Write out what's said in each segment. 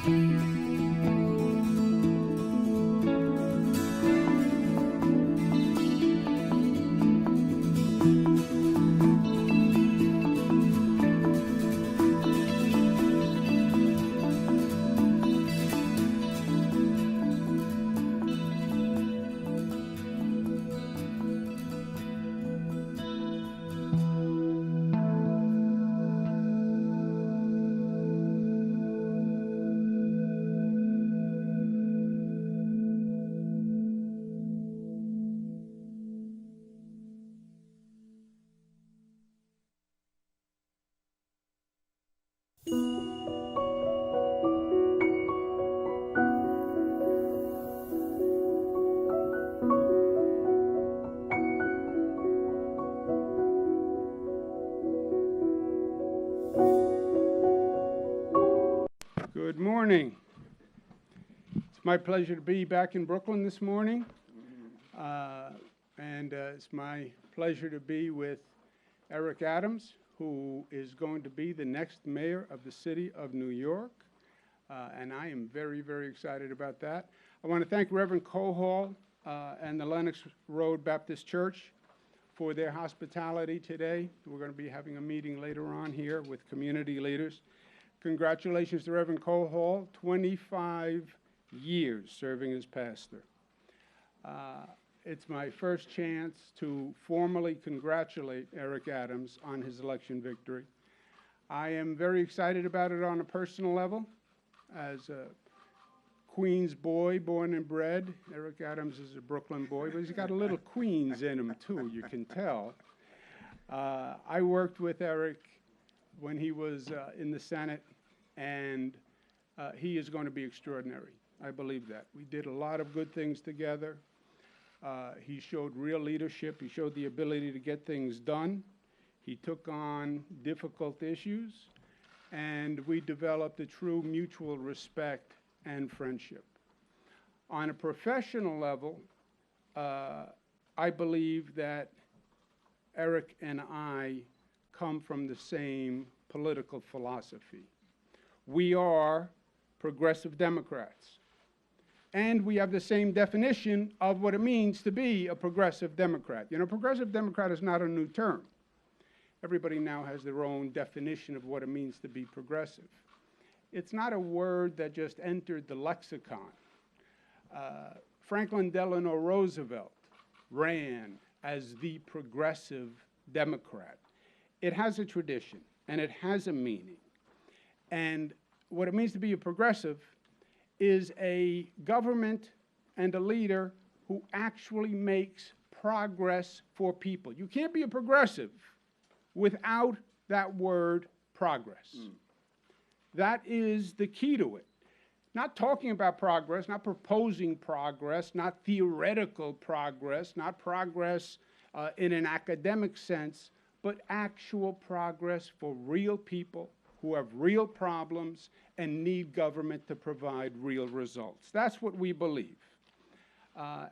Good morning. It's my pleasure to be back in Brooklyn this morning. It's my pleasure to be with Eric Adams, who is going to be the next mayor of the city of New York. And I am very, very excited about that. I want to thank Reverend Cohall and the Lenox Road Baptist Church for their hospitality today. We're going to be having a meeting later on here with community leaders. Congratulations to Reverend Cohall, 25 years serving as pastor. It's my first chance to formally congratulate Eric Adams on his election victory. I am very excited about it on a personal level. As a Queens boy, born and bred, Eric Adams is a Brooklyn boy, but he's got a little Queens in him too, you can tell. I worked with Eric when he was in the Senate, and he is going to be extraordinary. I believe that. We did a lot of good things together. He showed real leadership. He showed the ability to get things done. He took on difficult issues, and we developed a true mutual respect and friendship. On a professional level, I believe that Eric and I come from the same political philosophy. We are progressive Democrats, and we have the same definition of what it means to be a progressive Democrat. You know, progressive Democrat is not a new term. Everybody now has their own definition of what it means to be progressive. It's not a word that just entered the lexicon. Franklin Delano Roosevelt ran as the progressive Democrat. It has a tradition, and it has a meaning. And what it means to be a progressive is a government and a leader who actually makes progress for people. You can't be a progressive without that word progress. That is the key to it. Not talking about progress, not proposing progress, not theoretical progress, not progress in an academic sense, but actual progress for real people who have real problems and need government to provide real results. That's what we believe.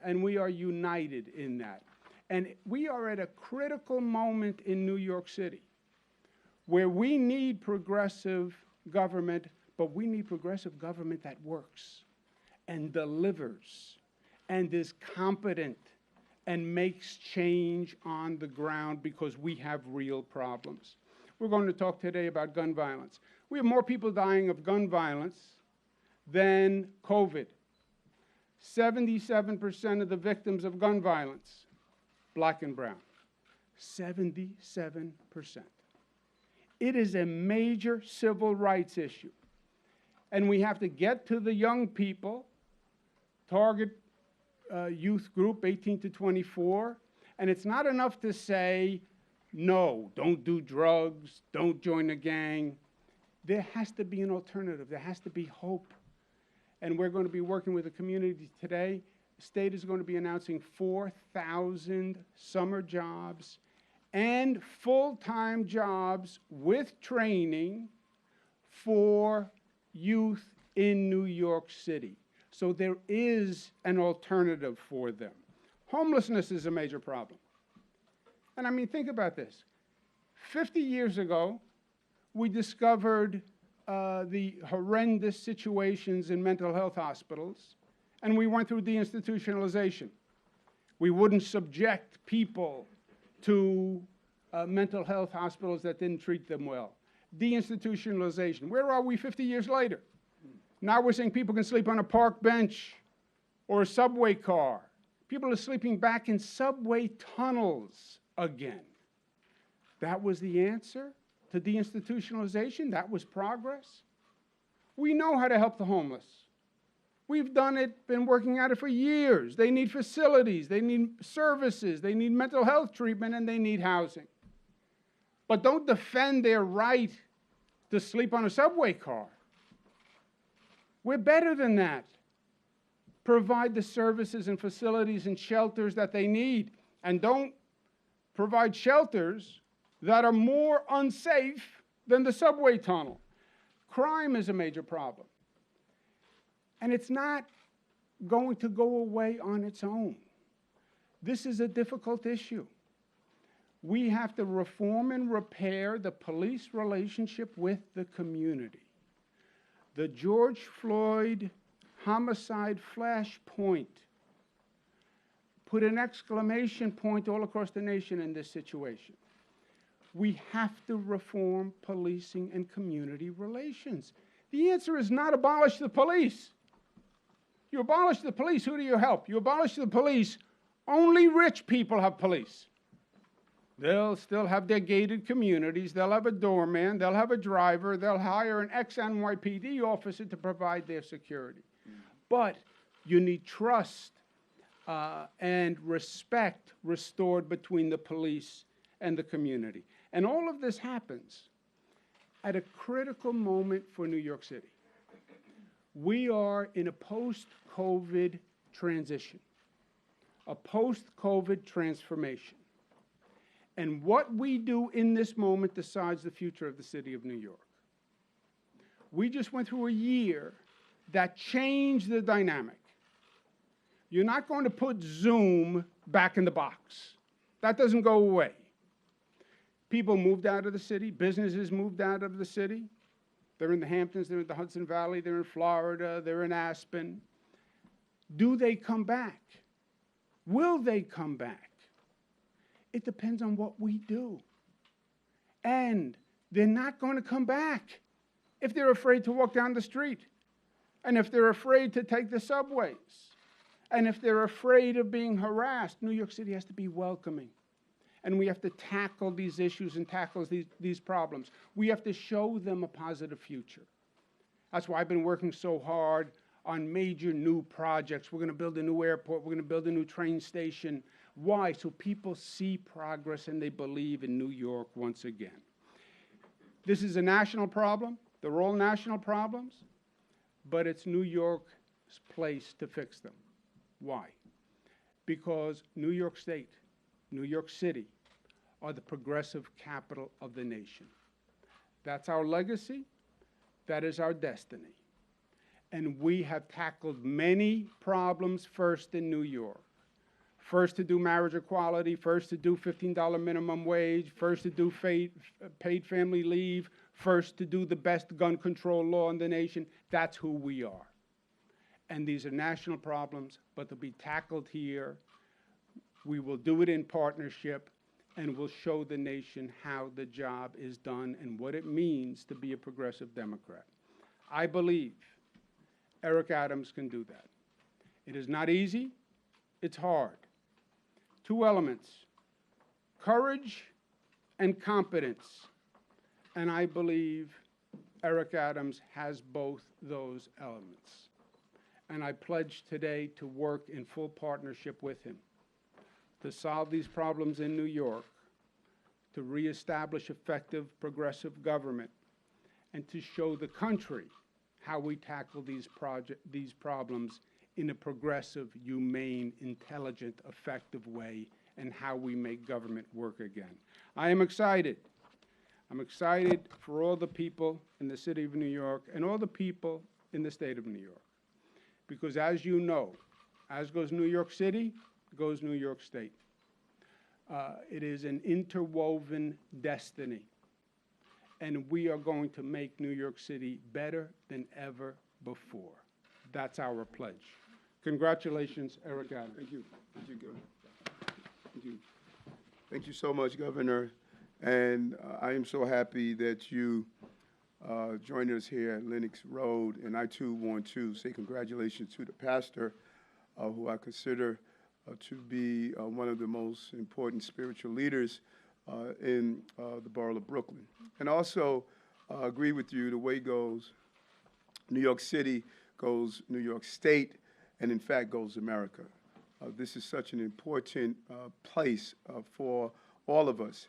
And we are united in that. And we are at a critical moment in New York City where we need progressive government, but we need progressive government that works and delivers and is competent and makes change on the ground because we have real problems. We're going to talk today about gun violence. We have more people dying of gun violence than COVID. 77% of the victims of gun violence, black and brown. 77%. It is a major civil rights issue. And we have to get to the young people, target youth group 18 to 24. And it's not enough to say, no, don't do drugs, don't join a gang. There has to be an alternative. There has to be hope. And we're going to be working with the community today. The state is going to be announcing 4,000 summer jobs and full-time jobs with training for youth in New York City. So there is an alternative for them. Homelessness is a major problem. And I mean, think about this. 50 years ago, we discovered the horrendous situations in mental health hospitals, and we went through deinstitutionalization. We wouldn't subject people to mental health hospitals that didn't treat them well. Deinstitutionalization. Where are we 50 years later? Now we're saying people can sleep on a park bench or a subway car. People are sleeping back in subway tunnels again. That was the answer to deinstitutionalization? That was progress? We know how to help the homeless. We've done it, been working at it for years. They need facilities, they need services, they need mental health treatment, and they need housing. But don't defend their right to sleep on a subway car. We're better than that. Provide the services and facilities and shelters that they need, and don't provide shelters that are more unsafe than the subway tunnel. Crime is a major problem. And it's not going to go away on its own. This is a difficult issue. We have to reform and repair the police relationship with the community. The George Floyd homicide flashpoint put an exclamation point all across the nation in this situation. We have to reform policing and community relations. The answer is not abolish the police. You abolish the police, who do you help? You abolish the police, only rich people have police. They'll still have their gated communities, they'll have a doorman, they'll have a driver, they'll hire an ex-NYPD officer to provide their security. But you need trust and respect restored between the police and the community. And all of this happens at a critical moment for New York City. We are in a post-COVID transition, a post-COVID transformation. And what we do in this moment decides the future of the city of New York. We just went through a year that changed the dynamic. You're not going to put Zoom back in the box. That doesn't go away. People moved out of the city, businesses moved out of the city. They're in the Hamptons, they're in the Hudson Valley, they're in Florida, they're in Aspen. Do they come back? Will they come back? It depends on what we do. And they're not going to come back if they're afraid to walk down the street, and if they're afraid to take the subways, and if they're afraid of being harassed. New York City has to be welcoming. And we have to tackle these issues and tackle these problems. We have to show them a positive future. That's why I've been working so hard on major new projects. We're going to build a new airport. We're going to build a new train station. Why? So people see progress and they believe in New York once again. This is a national problem. They're all national problems, but it's New York's place to fix them. Why? Because New York State, New York City are the progressive capital of the nation. That's our legacy. That is our destiny. And we have tackled many problems first in New York. First to do marriage equality, first to do $15 minimum wage, first to do paid family leave, first to do the best gun control law in the nation. That's who we are. And these are national problems, but they'll be tackled here. We will do it in partnership, and we'll show the nation how the job is done and what it means to be a progressive Democrat. I believe Eric Adams can do that. It is not easy. It's hard. Two elements, courage and competence. And I believe Eric Adams has both those elements. And I pledge today to work in full partnership with him to solve these problems in New York, to reestablish effective progressive government, and to show the country how we tackle these problems in a progressive, humane, intelligent, effective way, and how we make government work again. I am excited. I'm excited for all the people in the city of New York and all the people in the state of New York. Because as you know, as goes New York City, goes New York State. It is an interwoven destiny. and we are going to make New York City better than ever before. That's our pledge. Congratulations, Eric Adams. Thank you. Thank you, Governor. Thank you. Thank you so much, Governor. And I am so happy that you joined us here at Lenox Road. And I, too, want to say congratulations to the pastor, who I consider to be one of the most important spiritual leaders in the borough of Brooklyn. And also agree with you, the way goes New York City goes New York State, and in fact goes America. This is such an important place for all of us.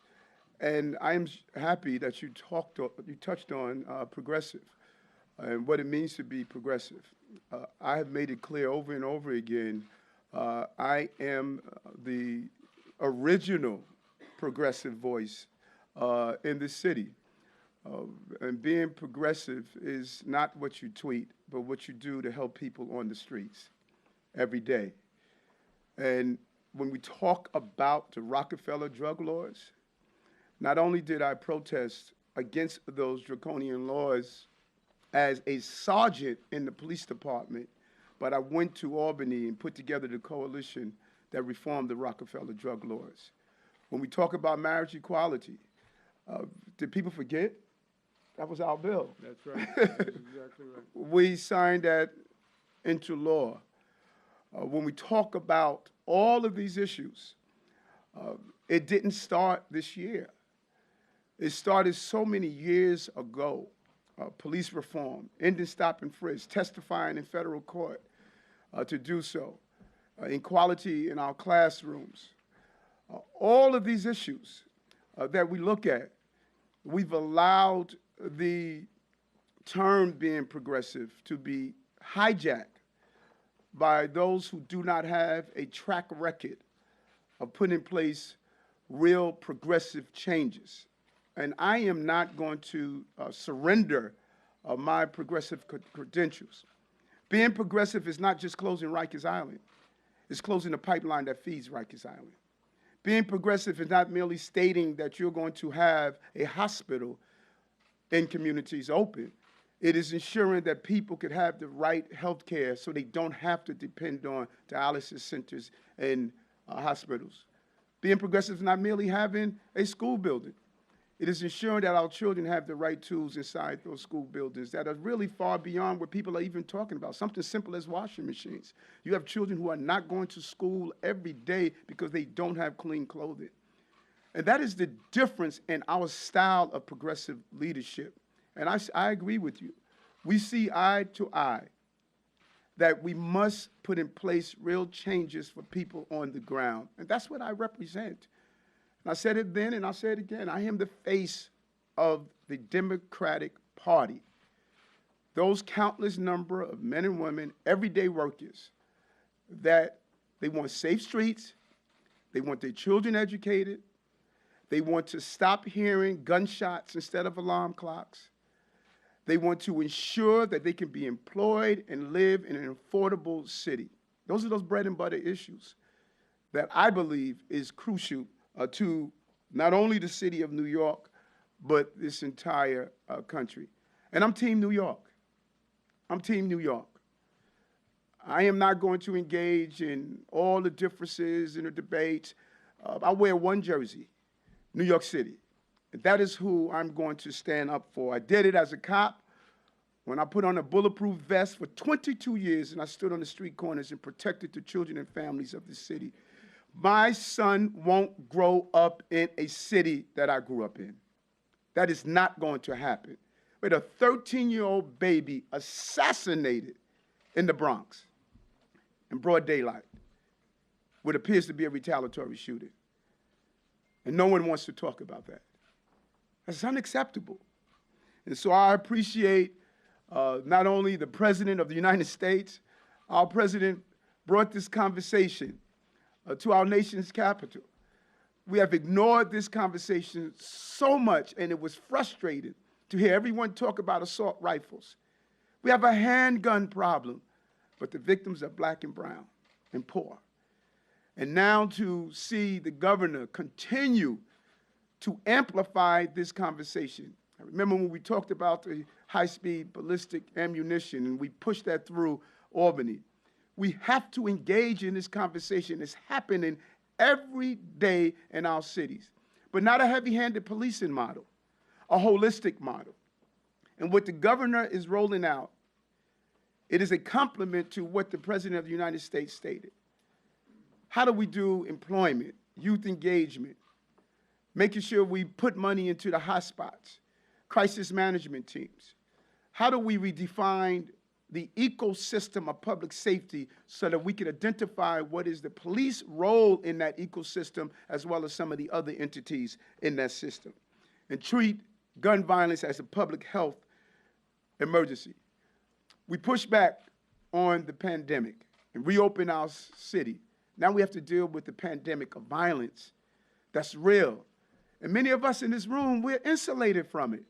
And I am happy that you touched on progressive and what it means to be progressive. I have made it clear over and over again, I am the original progressive voice in this city. And being progressive is not what you tweet, but what you do to help people on the streets every day. And when we talk about the Rockefeller drug laws, not only did I protest against those draconian laws as a sergeant in the police department, but I went to Albany and put together the coalition that reformed the Rockefeller drug laws. When we talk about marriage equality, did people forget? That was our bill. That's right. That's exactly right. We signed that into law. When we talk about all of these issues, it didn't start this year. It started so many years ago. Police reform, ending stop and frisk, testifying in federal court to do so, equality in our classrooms. All of these issues that we look at, we've allowed the term being progressive to be hijacked by those who do not have a track record of putting in place real progressive changes. And I am not going to surrender my progressive credentials. Being progressive is not just closing Rikers Island. It's closing the pipeline that feeds Rikers Island. Being progressive is not merely stating that you're going to have a hospital in communities open. It is ensuring that people could have the right health care so they don't have to depend on dialysis centers and hospitals. Being progressive is not merely having a school building. It is ensuring that our children have the right tools inside those school buildings that are really far beyond what people are even talking about. Something simple as washing machines. You have children who are not going to school every day because they don't have clean clothing. And that is the difference in our style of progressive leadership. And I agree with you. We see eye to eye that we must put in place real changes for people on the ground. And that's what I represent. And I said it then and I'll say it again. I am the face of the Democratic Party. Those countless number of men and women, everyday workers, that they want safe streets, they want their children educated, they want to stop hearing gunshots instead of alarm clocks. They want to ensure that they can be employed and live in an affordable city. Those are those bread and butter issues that I believe is crucial to not only the city of New York, but this entire country. And I'm Team New York. I'm Team New York. I am not going to engage in all the differences in the debates. I wear one jersey, New York City. And that is who I'm going to stand up for. I did it as a cop when I put on a bulletproof vest for 22 years and I stood on the street corners and protected the children and families of the city. My son won't grow up in a city that I grew up in. That is not going to happen. With a 13-year-old baby assassinated in the Bronx in broad daylight, what appears to be a retaliatory shooting. And no one wants to talk about that. That's unacceptable. And so I appreciate not only the President of the United States, our President brought this conversation to our nation's capital. We have ignored this conversation so much, and it was frustrating to hear everyone talk about assault rifles. We have a handgun problem, but the victims are black and brown and poor. And now to see the governor continue to amplify this conversation. I remember when we talked about the high-speed ballistic ammunition and we pushed that through Albany. We have to engage in this conversation. It's happening every day in our cities, but not a heavy-handed policing model, a holistic model. And what the governor is rolling out, it is a complement to what the President of the United States stated. How do we do employment, youth engagement, making sure we put money into the hotspots, crisis management teams? How do we redefine the ecosystem of public safety so that we can identify what is the police role in that ecosystem as well as some of the other entities in that system, and treat gun violence as a public health emergency? We push back on the pandemic and reopen our city. Now we have to deal with the pandemic of violence that's real. And many of us in this room, we're insulated from it.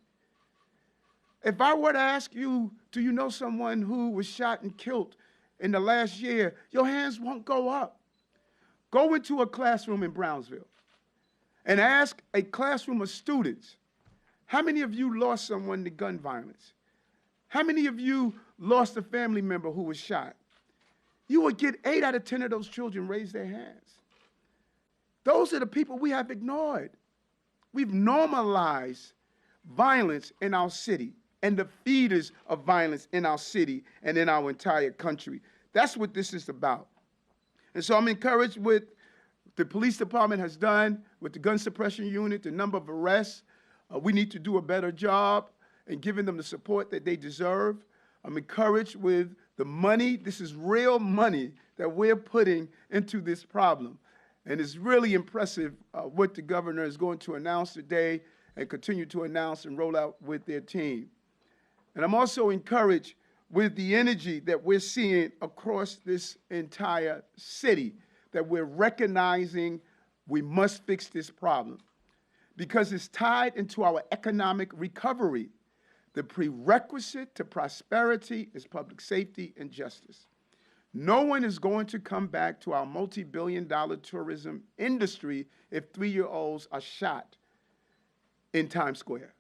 If I were to ask you, do you know someone who was shot and killed in the last year, your hands won't go up. Go into a classroom in Brownsville and ask a classroom of students, how many of you lost someone to gun violence? How many of you lost a family member who was shot? You would get 8 out of 10 of those children raise their hands. Those are the people we have ignored. We've normalized violence in our city and the feeders of violence in our city and in our entire country. That's what this is about. And so I'm encouraged with the police department has done with the gun suppression unit, the number of arrests. We need to do a better job in giving them the support that they deserve. I'm encouraged with the money. This is real money that we're putting into this problem. And it's really impressive what the governor is going to announce today and continue to announce and roll out with their team. And I'm also encouraged with the energy that we're seeing across this entire city, that we're recognizing we must fix this problem because it's tied into our economic recovery. The prerequisite to prosperity is public safety and justice. No one is going to come back to our multi-billion-dollar tourism industry if 3-year-olds are shot in Times Square.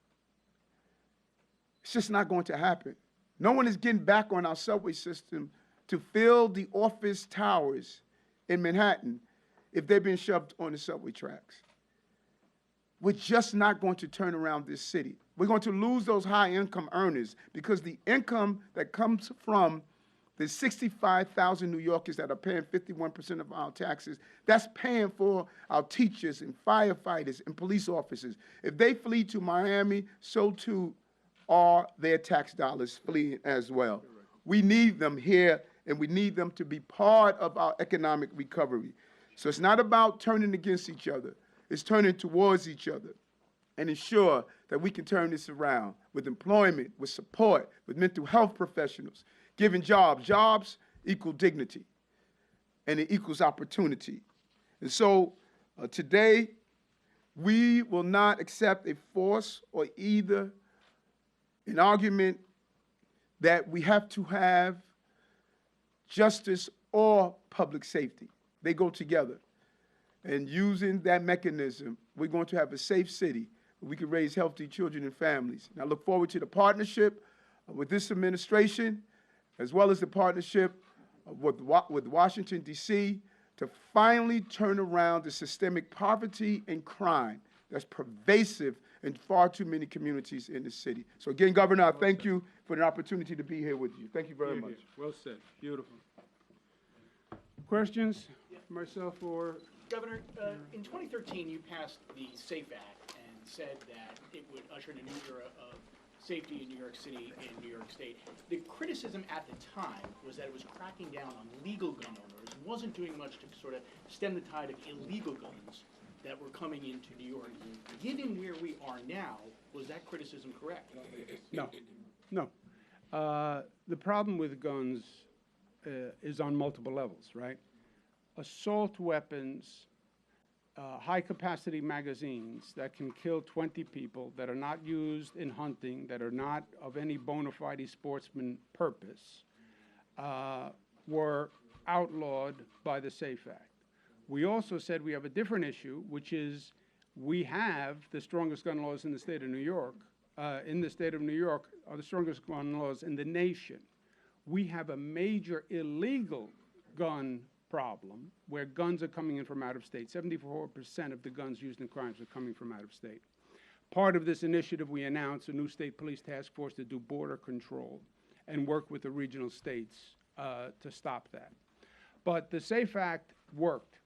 It's just not going to happen. No one is getting back on our subway system to fill the office towers in Manhattan if they've been shoved on the subway tracks. We're just not going to turn around this city. We're going to lose those high-income earners because the income that comes from the 65,000 New Yorkers that are paying 51% of our taxes, that's paying for our teachers and firefighters and police officers. If they flee to Miami, so too are their tax dollars fleeing as well. We need them here, and we need them to be part of our economic recovery. So it's not about turning against each other. It's turning towards each other and ensure that we can turn this around with employment, with support, with mental health professionals, giving jobs. Jobs equal dignity, and it equals opportunity. And so today, we will not accept a force or either an argument that we have to have justice or public safety. They go together. And using that mechanism, we're going to have a safe city where we can raise healthy children and families. And I look forward to the partnership with this administration, as well as the partnership with Washington, D.C., to finally turn around the systemic poverty and crime that's pervasive in far too many communities in the city. So again, Governor, I thank you for the opportunity to be here with you. Thank you very much. Well said. Beautiful. Questions? Myself or? Governor, in 2013, you passed the SAFE Act and said that it would usher in a new era of safety in New York City and New York State. The criticism at the time was that it was cracking down on legal gun owners and wasn't doing much to sort of stem the tide of illegal guns that were coming into New York. Given where we are now, was that criticism correct? No. The problem with guns is on multiple levels, right? Assault weapons, high-capacity magazines that can kill 20 people, that are not used in hunting, that are not of any bona fide sportsman purpose, were outlawed by the SAFE Act. We also said we have a different issue, which is we have the strongest gun laws in the state of New York, in the state of New York are the strongest gun laws in the nation. We have a major illegal gun problem where guns are coming in from out of state. 74% of the guns used in crimes are coming from out of state. Part of this initiative, we announced a new state police task force to do border control and work with the regional states to stop that. But the SAFE Act worked.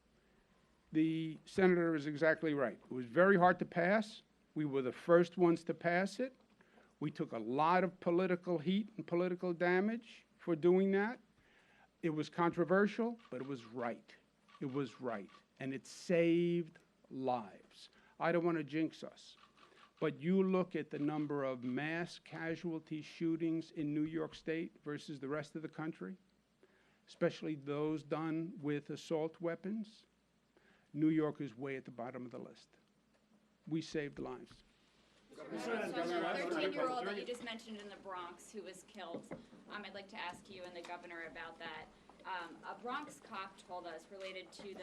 The senator is exactly right. It was very hard to pass. We were the first ones to pass it. We took a lot of political heat and political damage for doing that. It was controversial, but it was right. It was right. And it saved lives. I don't want to jinx us, but you look at the number of mass casualty shootings in New York State versus the rest of the country, especially those done with assault weapons. New York is way at the bottom of the list. We saved lives. So the 13-year-old that you just mentioned in the Bronx who was killed, I'd like to ask you and the governor about that. A Bronx cop told us, related to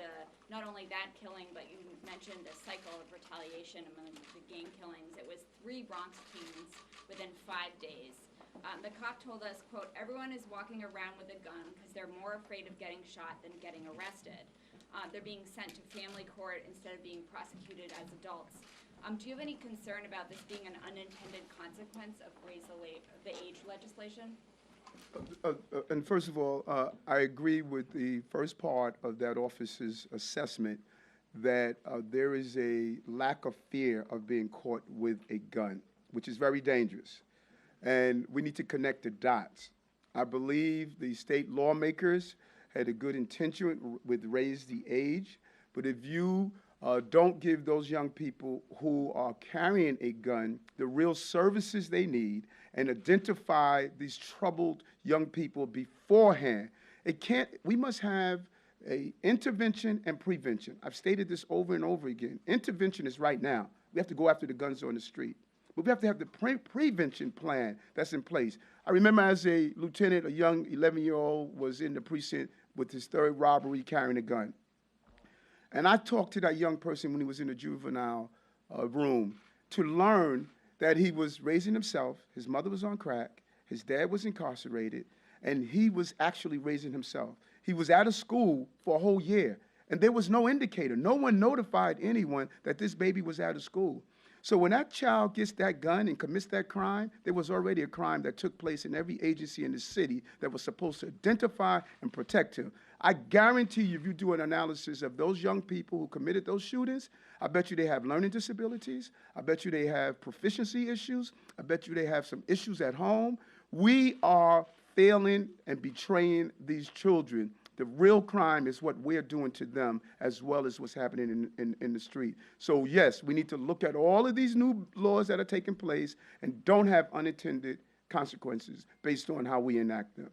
not only that killing, but you mentioned the cycle of retaliation among the gang killings. It was 3 Bronx teens within 5 days. The cop told us, quote, "Everyone is walking around with a gun because they're more afraid of getting shot than getting arrested. They're being sent to family court instead of being prosecuted as adults." Do you have any concern about this being an unintended consequence of raise the age legislation? And first of all, I agree with the first part of that officer's assessment that there is a lack of fear of being caught with a gun, which is very dangerous. And we need to connect the dots. I believe the state lawmakers had a good intention with raise the age, but if you don't give those young people who are carrying a gun the real services they need and identify these troubled young people beforehand, we must have a intervention and prevention. I've stated this over and over again. Intervention is right now. We have to go after the guns on the street. But we have to have the prevention plan that's in place. I remember as a lieutenant, a young 11-year-old was in the precinct with his 3rd robbery carrying a gun. And I talked to that young person when he was in the juvenile room to learn that he was raising himself. His mother was on crack. His dad was incarcerated. And he was actually raising himself. He was out of school for a whole year. And there was no indicator. No one notified anyone that this baby was out of school. So when that child gets that gun and commits that crime, there was already a crime that took place in every agency in the city that was supposed to identify and protect him. I guarantee you, if you do an analysis of those young people who committed those shootings, I bet you they have learning disabilities. I bet you they have proficiency issues. I bet you they have some issues at home. We are failing and betraying these children. The real crime is what we're doing to them as well as what's happening in the street. So yes, we need to look at all of these new laws that are taking place and don't have unintended consequences based on how we enact them.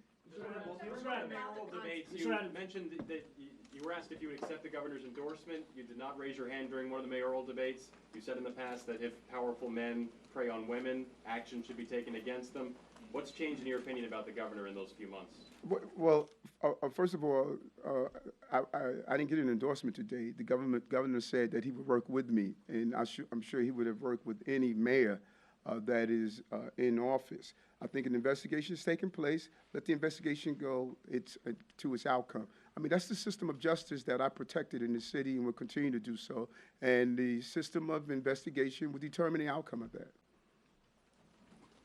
You mentioned that you were asked if you would accept the governor's endorsement. You did not raise your hand during one of the mayoral debates. You said in the past that if powerful men prey on women, action should be taken against them. What's changed in your opinion about the governor in those few months? Well, first of all, I didn't get an endorsement today. The governor said that he would work with me, and I'm sure he would have worked with any mayor that is in office. I think an investigation is taking place. Let the investigation go to its outcome. I mean, that's the system of justice that I protected in the city and will continue to do so. And the system of investigation will determine the outcome of that.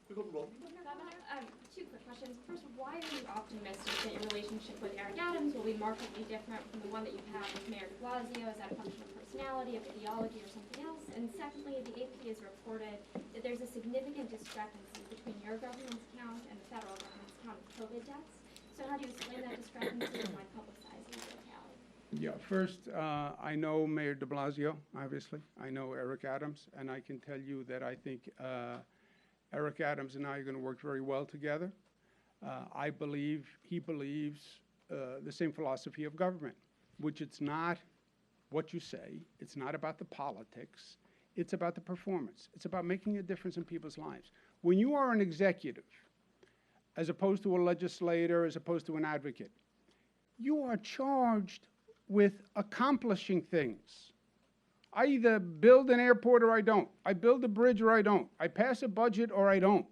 Governor, 2 quick questions. First, why are you optimistic that your relationship with Eric Adams will be markedly different from the one that you've had with Mayor de Blasio? Is that a function of personality, of ideology, or something else? And secondly, the AP has reported that there's a significant discrepancy between your government's count and the federal government's count of COVID deaths. So how do you explain that discrepancy and why publicizing the tally? Yeah, first, I know Mayor de Blasio, obviously. I know Eric Adams, and I can tell you that I think Eric Adams and I are going to work very well together. I believe he believes the same philosophy of government, which it's not what you say. It's not about the politics. It's about the performance. It's about making a difference in people's lives. When you are an executive, as opposed to a legislator, as opposed to an advocate, you are charged with accomplishing things. I either build an airport or I don't. I build a bridge or I don't. I pass a budget or I don't.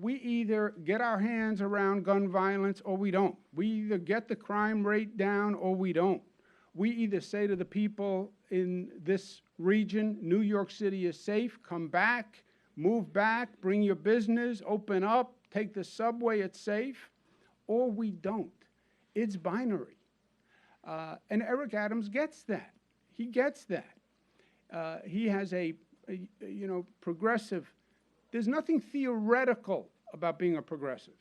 We either get our hands around gun violence or we don't. We either get the crime rate down or we don't. We either say to the people in this region, New York City is safe, come back, move back, bring your business, open up, take the subway, it's safe, or we don't. It's binary. And Eric Adams gets that. He gets that. He has a progressive. There's nothing theoretical about being a progressive.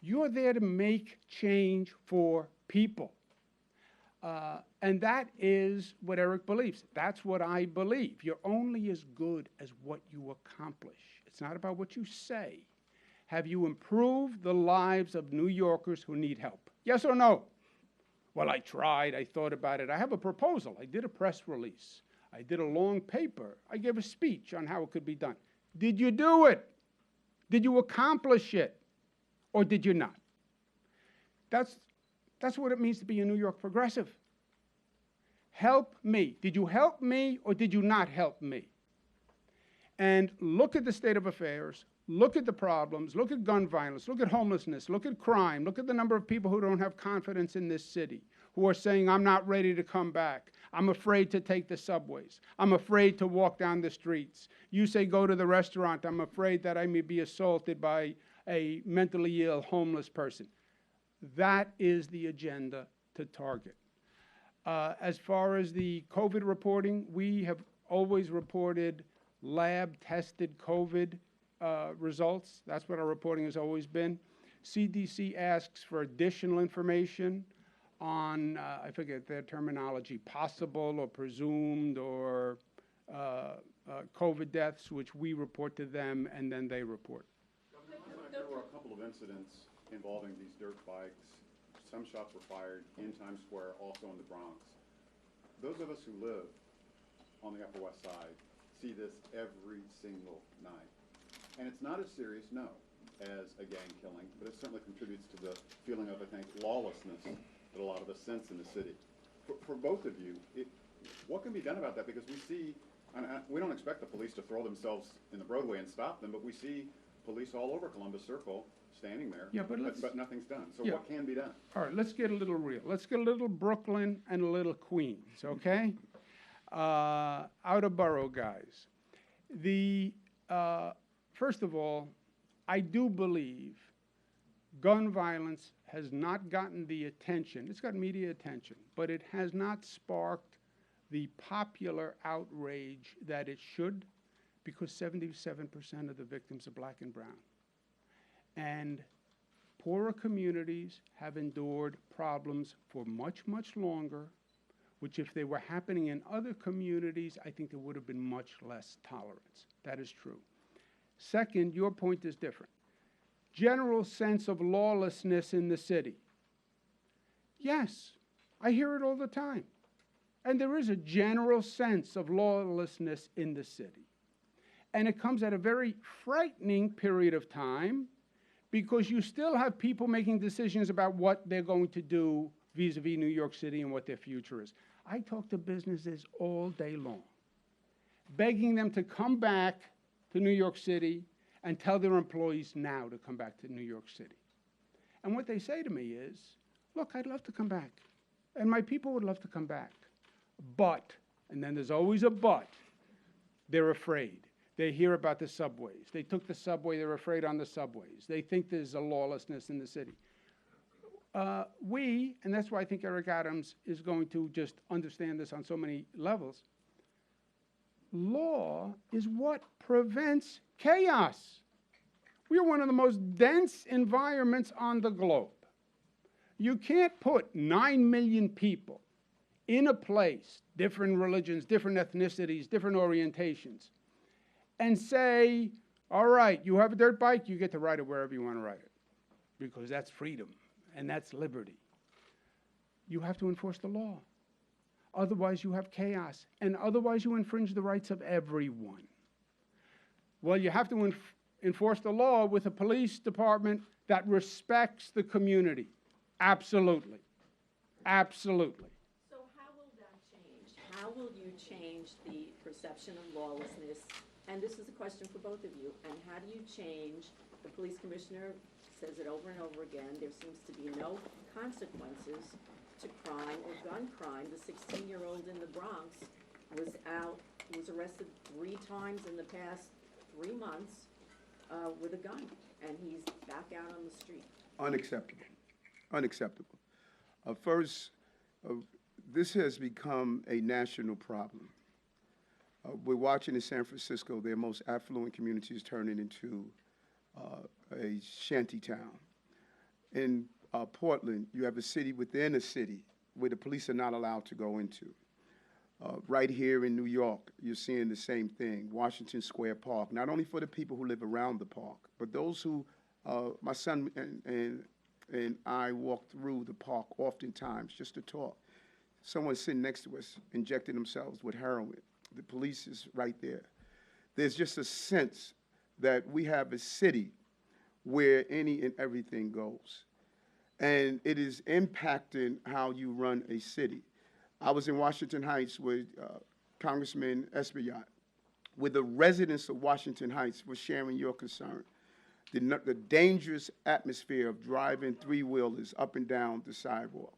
You're there to make change for people. And that is what Eric believes. That's what I believe. You're only as good as what you accomplish. It's not about what you say. Have you improved the lives of New Yorkers who need help? Yes or no? Well, I tried. I thought about it. I have a proposal. I did a press release. I did a long paper. I gave a speech on how it could be done. Did you do it? Did you accomplish it? Or did you not? That's what it means to be a New York progressive. Help me. Did you help me or did you not help me? And look at the state of affairs. Look at the problems. Look at gun violence. Look at homelessness. Look at crime. Look at the number of people who don't have confidence in this city, who are saying, I'm not ready to come back. I'm afraid to take the subways. I'm afraid to walk down the streets. You say, go to the restaurant. I'm afraid that I may be assaulted by a mentally ill homeless person. That is the agenda to target. As far as the COVID reporting, we have always reported lab-tested COVID results. That's what our reporting has always been. CDC asks for additional information on, I forget their terminology, possible or presumed or COVID deaths, which we report to them and then they report. There were a couple of incidents involving these dirt bikes. Some shots were fired in Times Square, also in the Bronx. Those of us who live on the Upper West Side see this every single night. And it's not as serious, no, as a gang killing, but it certainly contributes to the feeling of, I think, lawlessness that a lot of us sense in the city. For both of you, what can be done about that? Because we see, and we don't expect the police to throw themselves in the Broadway and stop them, but we see police all over Columbus Circle standing there, yeah, but nothing's done. So yeah. What can be done? All right, let's get a little real. Let's get a little Brooklyn and a little Queens, okay? Out of borough guys. First of all, I do believe gun violence has not gotten the attention. It's got media attention, but it has not sparked the popular outrage that it should, because 77% of the victims are black and brown. And poorer communities have endured problems for much, much longer, which if they were happening in other communities, I think there would have been much less tolerance. That is true. Second, your point is different. General sense of lawlessness in the city. Yes, I hear it all the time. And there is a general sense of lawlessness in the city. And it comes at a very frightening period of time, because you still have people making decisions about what they're going to do vis-a-vis New York City and what their future is. I talk to businesses all day long, begging them to come back to New York City and tell their employees now to come back to New York City. And what they say to me is, look, I'd love to come back, and my people would love to come back, but, and then there's always a but, they're afraid. They hear about the subways. They took the subway, they're afraid on the subways. They think there's a lawlessness in the city. And that's why I think Eric Adams is going to just understand this on so many levels, law is what prevents chaos. We are one of the most dense environments on the globe. You can't put 9 million people in a place, different religions, different ethnicities, different orientations, and say, all right, you have a dirt bike, you get to ride it wherever you want to ride it, because that's freedom and that's liberty. You have to enforce the law. Otherwise, you have chaos, and otherwise you infringe the rights of everyone. Well, you have to enforce the law with a police department that respects the community. Absolutely. Absolutely. So how will that change? how will you change the perception of lawlessness? And this is a question for both of you. And how do you change, the police commissioner says it over and over again, there seems to be no consequences to crime or gun crime. The 16-year-old in the Bronx was arrested 3 times in the past 3 months with a gun, and he's back out on the street. Unacceptable. Unacceptable. First, this has become a national problem. We're watching in San Francisco, their most affluent community is turning into a shanty town. In Portland, you have a city within a city where the police are not allowed to go into. Right here in New York, you're seeing the same thing. Washington Square Park, not only for the people who live around the park, but those who, my son and I walk through the park oftentimes just to talk. Someone sitting next to us injecting themselves with heroin. The police is right there. There's just a sense that we have a city where any and everything goes. And it is impacting how you run a city. I was in Washington Heights with Congressman Espaillat, where the residents of Washington Heights were sharing your concern. The dangerous atmosphere of driving 3-wheelers up and down the sidewalk.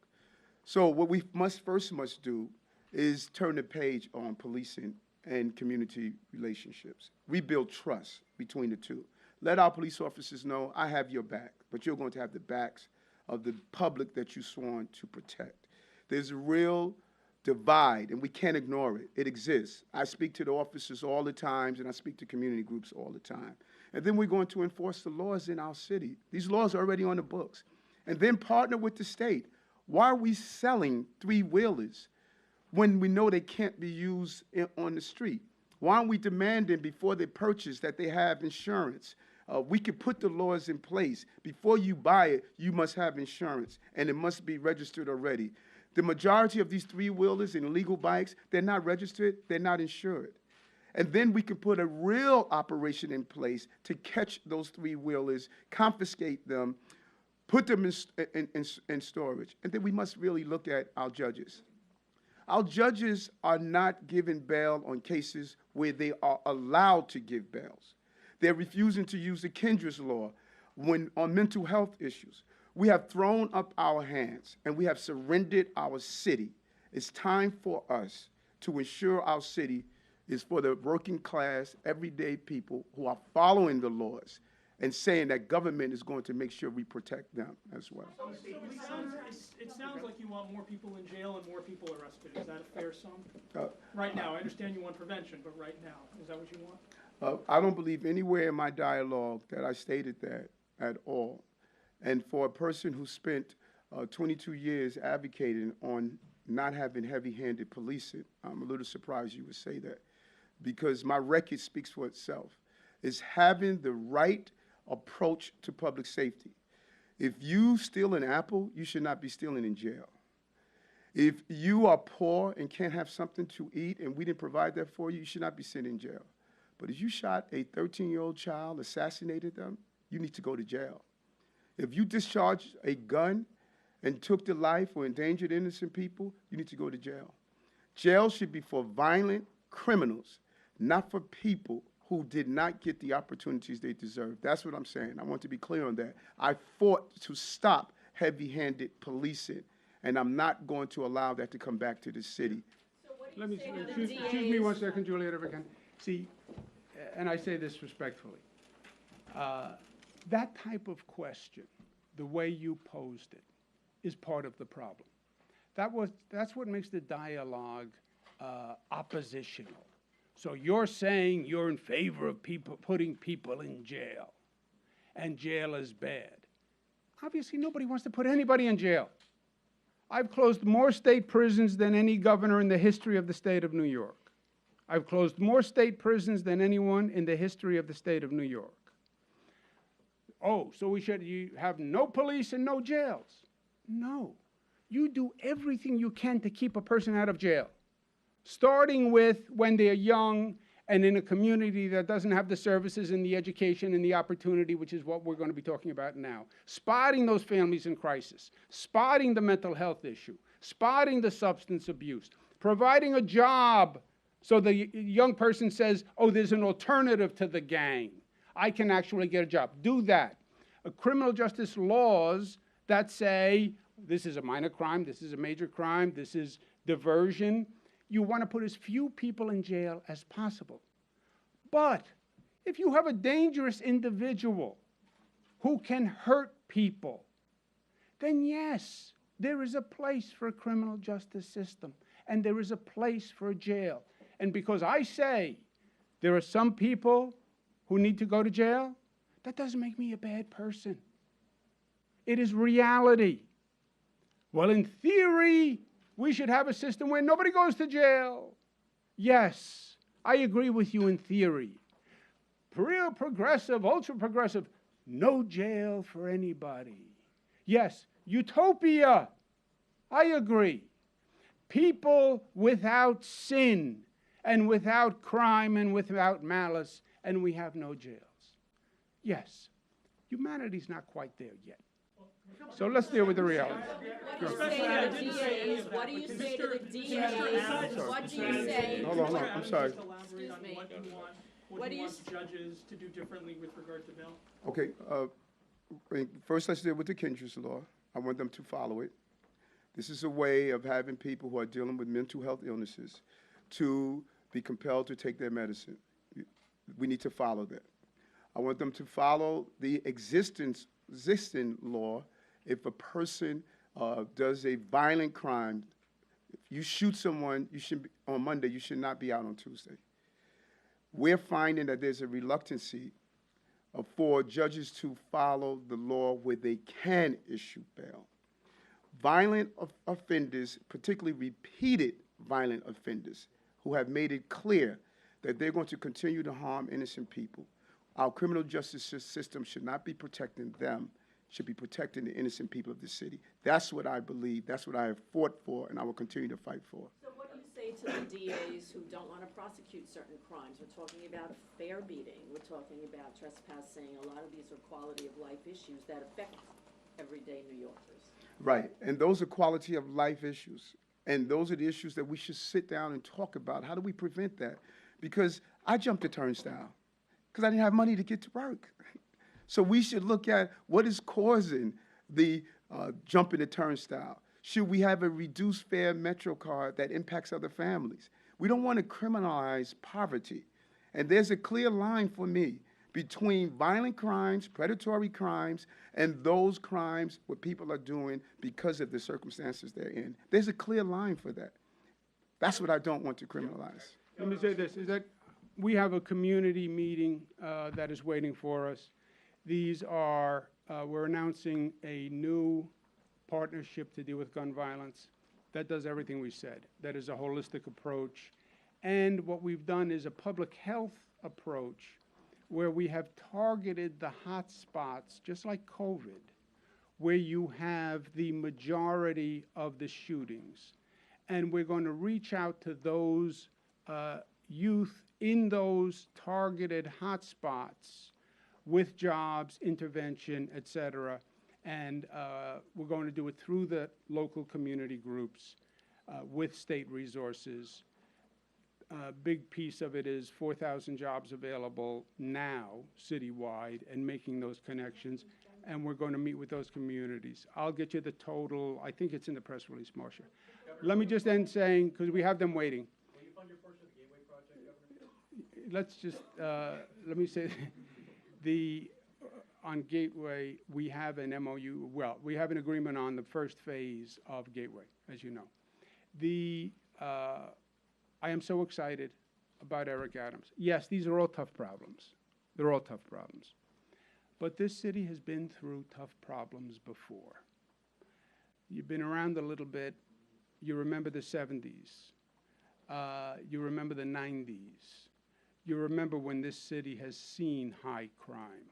So what we first must do is turn the page on policing and community relationships. Rebuild trust between the two. Let our police officers know, I have your back, but you're going to have the backs of the public that you sworn to protect. There's a real divide, and we can't ignore it. It exists. I speak to the officers all the time, and I speak to community groups all the time. And then we're going to enforce the laws in our city. These laws are already on the books. And then partner with the state. Why are we selling 3-wheelers when we know they can't be used on the street? Why aren't we demanding before they purchase that they have insurance? We could put the laws in place. Before you buy it, you must have insurance, and it must be registered already. The majority of these 3-wheelers and illegal bikes, they're not registered, they're not insured. And then we can put a real operation in place to catch those 3-wheelers, confiscate them, put them in storage. And then we must really look at our judges. Our judges are not giving bail on cases where they are allowed to give bails. They're refusing to use the Kendrick law on mental health issues. We have thrown up our hands and we have surrendered our city. It's time for us to ensure our city is for the working class, everyday people who are following the laws and saying that government is going to make sure we protect them as well. So it sounds like you want more people in jail and more people arrested. Is that a fair sum? Right now, I understand you want prevention, but right now, is that what you want? I don't believe anywhere in my dialogue that I stated that at all. And for a person who spent 22 years advocating on not having heavy-handed policing, I'm a little surprised you would say that, because my record speaks for itself. Is having the right approach to public safety. If you steal an apple, you should not be stealing in jail. If you are poor and can't have something to eat and we didn't provide that for you, you should not be sitting in jail. But if you shot a 13-year-old child, assassinated them, you need to go to jail. If you discharged a gun and took the life or endangered innocent people, you need to go to jail. Jail should be for violent criminals, not for people who did not get the opportunities they deserve. That's what I'm saying. I want to be clear on that. I fought to stop heavy-handed policing, and I'm not going to allow that to come back to the city. So what do Let you me, say to the excuse me DAs? 1 second, Juliet, if I can. See, and I say this respectfully, that type of question, the way you posed it, is part of the problem. That's what makes the dialogue oppositional. So you're saying you're in favor of people putting people in jail, and jail is bad. Obviously, nobody wants to put anybody in jail. I've closed more state prisons than any governor in the history of the state of New York. I've closed more state prisons than anyone in the history of the state of New York. Oh, so you have no police and no jails? No. You do everything you can to keep a person out of jail, starting with when they're young and in a community that doesn't have the services and the education and the opportunity, which is what we're going to be talking about now. Spotting those families in crisis, spotting the mental health issue, spotting the substance abuse, providing a job so the young person says, oh, there's an alternative to the gang. I can actually get a job. Do that. Criminal justice laws that say this is a minor crime, this is a major crime, this is diversion. You want to put as few people in jail as possible. But if you have a dangerous individual who can hurt people, then yes, there is a place for a criminal justice system, and there is a place for a jail. And because I say there are some people who need to go to jail, that doesn't make me a bad person. It is reality. Well, in theory, we should have a system where nobody goes to jail. Yes, I agree with you in theory. Real progressive, ultra progressive, no jail for anybody. Yes, utopia. I agree. People without sin and without crime and without malice, and we have no jails. Yes, humanity's not quite there yet. So let's deal with the reality. What do you say to the DAs? What do you say to the DAs? What do you say? Hold on, I'm sorry. Excuse me. What What do do you you want judges to do differently with regard to bail? Okay, first let's deal with the Kendrick law. I want them to follow it. This is a way of having people who are dealing with mental health illnesses to be compelled to take their medicine. We need to follow that. I want them to follow the existing law. If a person does a violent crime, if you shoot someone, on Monday, you should not be out on Tuesday. We're finding that there's a reluctancy for judges to follow the law where they can issue bail. Violent offenders, particularly repeated violent offenders, who have made it clear that they're going to continue to harm innocent people. Our criminal justice system should not be protecting them, should be protecting the innocent people of the city. That's what I believe, that's what I have fought for, and I will continue to fight for. So what do you say to the DAs who don't want to prosecute certain crimes? We're talking about a fair beating, we're talking about trespassing. A lot of these are quality of life issues that affect everyday New Yorkers. Right, and those are quality of life issues. And those are the issues that we should sit down and talk about. How do we prevent that? Because I jumped the turnstile because I didn't have money to get to work. So we should look at what is causing the jumping the turnstile. Should we have a reduced fare Metro card that impacts other families? We don't want to criminalize poverty. And there's a clear line for me between violent crimes, predatory crimes, and those crimes what people are doing because of the circumstances they're in. There's a clear line for that. That's what I don't want to criminalize. Let me say this, is that we have a community meeting that is waiting for us. These are, we're announcing a new partnership to deal with gun violence. That does everything we said. That is a holistic approach. And what we've done is a public health approach where we have targeted the hot spots, just like COVID, where you have the majority of the shootings. And we're going to reach out to those youth in those targeted hot spots with jobs, intervention, et cetera. And we're going to do it through the local community groups with state resources. A big piece of it is 4,000 jobs available now citywide and making those connections. And we're going to meet with those communities. I'll get you the total. I think it's in the press release, Marcia. Let me just end saying, because we have them waiting. Will you fund your portion of the Gateway project, Governor? Let's just, let me say, on Gateway, we have an MOU, well, we have an agreement on the first phase of Gateway, as you know. I am so excited about Eric Adams. Yes, these are all tough problems. They're all tough problems. But this city has been through tough problems before. You've been around a little bit. You remember the 70s. You remember the 90s. You remember when this city has seen high crime.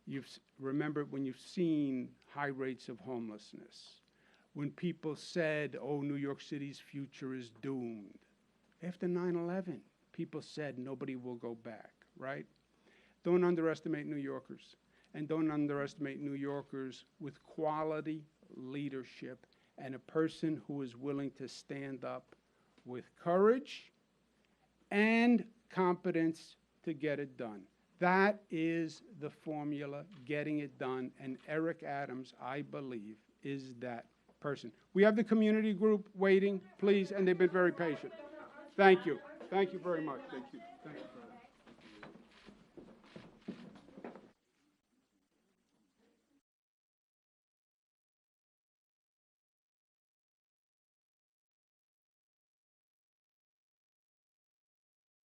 You remember when you've seen high rates of homelessness. When people said, oh, New York City's future is doomed. After 9/11, people said nobody will go back, right? Don't underestimate New Yorkers. And don't underestimate New Yorkers with quality leadership and a person who is willing to stand up with courage and competence to get it done. That is the formula, getting it done, and Eric Adams, I believe, is that person. We have the community group waiting, please, and they've been very patient. Thank you. Thank you very much. Thank you. Thank you.